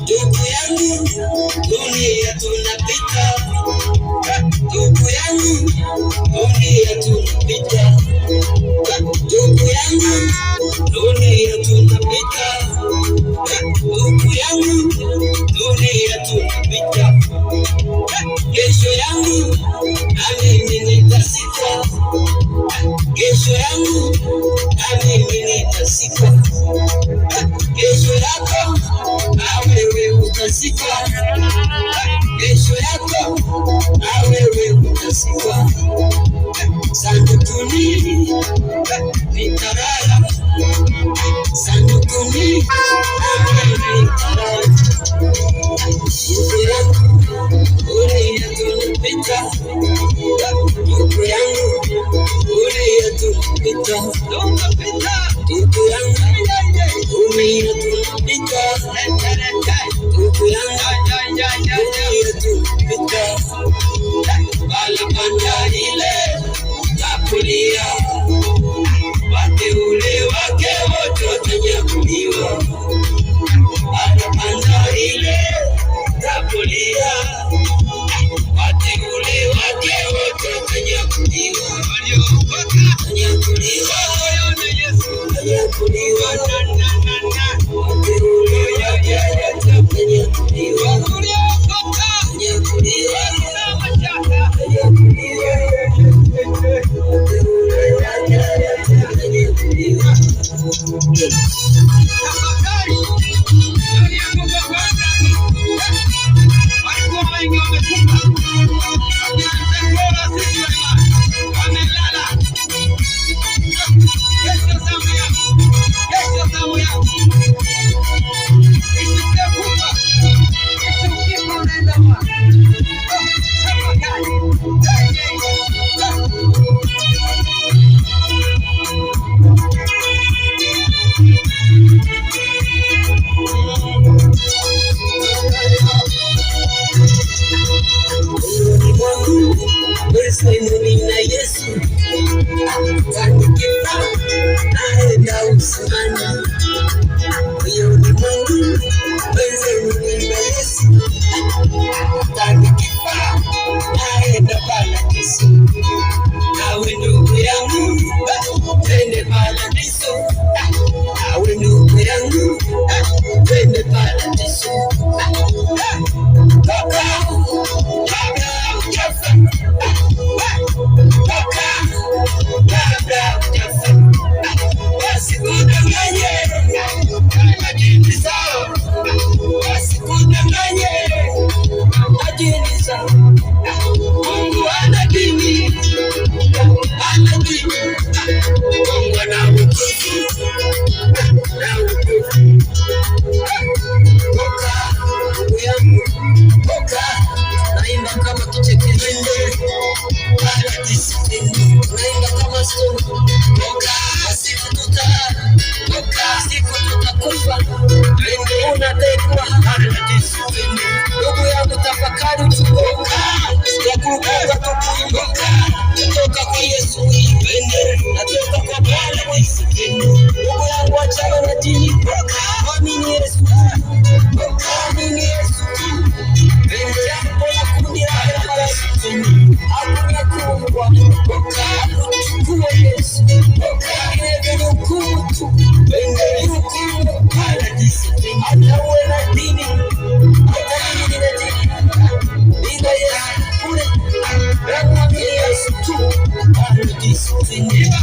Ndugu yangu, dunia tunapita. Ndugu yangu, dunia tunapita. Ndugu yangu, dunia tunapita. Ndugu yangu, dunia tunapita. Kesho yangu na mimi nitazikwa. Kesho yangu na mimi nitazikwa. Kesho yako na wewe utazikwa. Kesho yako na wewe utazikwa. Sandukuni nitalala. Sandukuni nitalala. Ndugu yangu, dunia tunapita. Ndugu yangu, dunia tunapita. Ndugu yangu, dunia tunapita. Ndugu yangu, dunia tunapita. Balapanda ile takulia, wateule wake wote watanyakuliwa. Balapanda ile takulia, wateule wake wote watanyakuliwa. Watanyakuliwa, watanyakuliwa, wateule wake watanyakuliwa. Nina Yesu atanipa naenda usimani. Moyoni mwangu wenzenu nina Yesu atanipa naenda paradiso. Nawe ndugu yangu twende paradiso. Nawe ndugu yangu twende paradiso. Mungu ana dini, ana dini. Mungu ana wokovu, na wokovu. Oka, ndugu yangu, oka. Naimba kama kichekesho, paradisi tena. Naimba kama stone. Oka, siku tutalala. Oka, siku tutakufa. Mungu unadekwa paradisi tena. Ndugu yangu tafakari tukoka. Ya kuruka tukuimboka. Natoka kwa Yesu uipende. Natoka kwa paradisi tena. Ndugu yangu achana na dini. Amini Yesu. Amini Yesu. Jambo la kundi la paradisi tena. Hakuna kuungwa. Kuchukua Yesu. Ile hukumu tu. Ile hukumu paradisi tena. Hata uwe na dini. Hata dini na dini. Ila Yesu kule. Yesu tu. Paradisi tena.